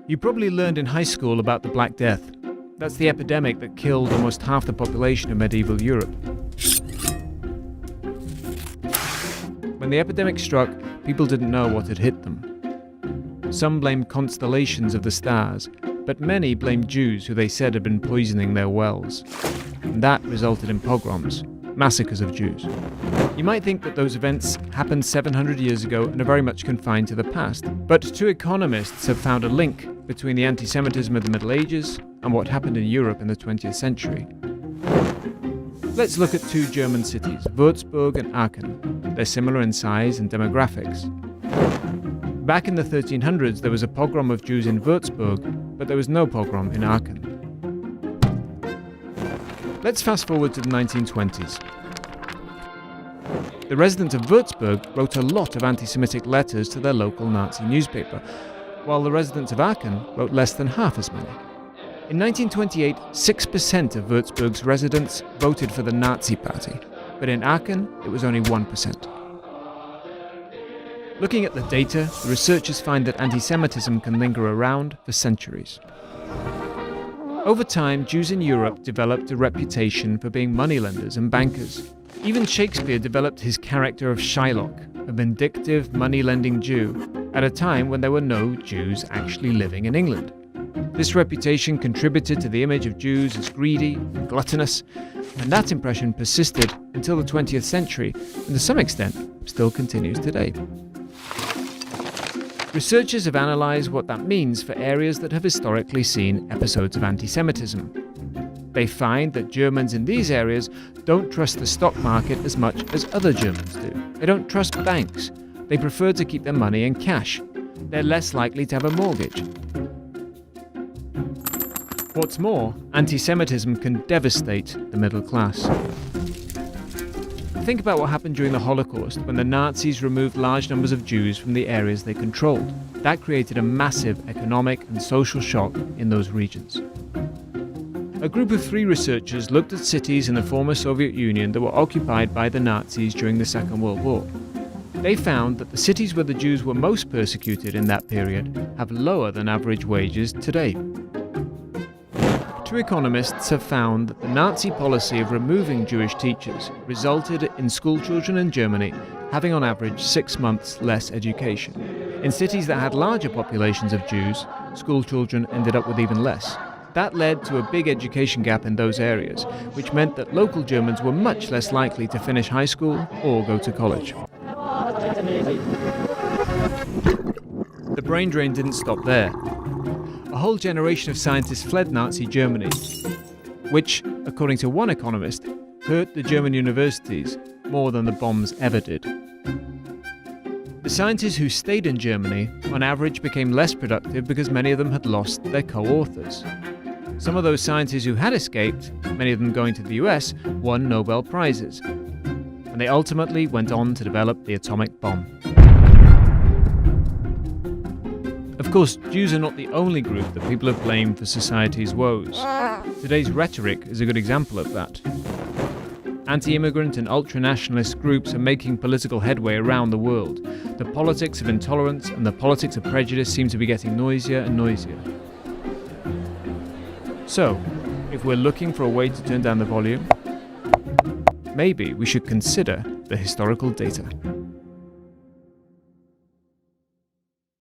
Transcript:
You probably learned in high school about the Black Death. That's the epidemic that killed almost half the population of medieval Europe. When the epidemic struck, people didn't know what had hit them. Some blamed constellations of the stars, but many blamed Jews who they said had been poisoning their wells. And that resulted in pogroms, massacres of Jews. You might think that those events happened 700 years ago and are very much confined to the past, but two economists have found a link between the anti-Semitism of the Middle Ages and what happened in Europe in the 20th century. Let's look at two German cities, Würzburg and Aachen. They're similar in size and demographics. Back in the 1300s, there was a pogrom of Jews in Würzburg, but there was no pogrom in Aachen. Let's fast forward to the 1920s. The residents of Würzburg wrote a lot of anti-Semitic letters to their local Nazi newspaper, while the residents of Aachen wrote less than half as many. In 1928, 6% of Würzburg's residents voted for the Nazi Party, but in Aachen, it was only 1%. Looking at the data, the researchers find that anti-Semitism can linger around for centuries. Over time, Jews in Europe developed a reputation for being moneylenders and bankers. Even Shakespeare developed his character of Shylock, a vindictive, money-lending Jew, at a time when there were no Jews actually living in England. This reputation contributed to the image of Jews as greedy and gluttonous, and that impression persisted until the 20th century, and to some extent, still continues today. Researchers have analysed what that means for areas that have historically seen episodes of anti-Semitism. They find that Germans in these areas don't trust the stock market as much as other Germans do. They don't trust banks. They prefer to keep their money in cash. They're less likely to have a mortgage. What's more, anti-Semitism can devastate the middle class. Think about what happened during the Holocaust when the Nazis removed large numbers of Jews from the areas they controlled. That created a massive economic and social shock in those regions. A group of 3 researchers looked at cities in the former Soviet Union that were occupied by the Nazis during the Second World War. They found that the cities where the Jews were most persecuted in that period have lower than average wages today. 2 economists have found that the Nazi policy of removing Jewish teachers resulted in schoolchildren in Germany having on average 6 months less education. In cities that had larger populations of Jews, schoolchildren ended up with even less. That led to a big education gap in those areas, which meant that local Germans were much less likely to finish high school or go to college. The brain drain didn't stop there. A whole generation of scientists fled Nazi Germany, which, according to one economist, hurt the German universities more than the bombs ever did. The scientists who stayed in Germany, on average, became less productive because many of them had lost their co-authors. Some of those scientists who had escaped, many of them going to the US, won Nobel Prizes, and they ultimately went on to develop the atomic bomb. Of course, Jews are not the only group that people have blamed for society's woes. Today's rhetoric is a good example of that. Anti-immigrant and ultra-nationalist groups are making political headway around the world. The politics of intolerance and the politics of prejudice seem to be getting noisier and noisier. So, if we're looking for a way to turn down the volume, maybe we should consider the historical data.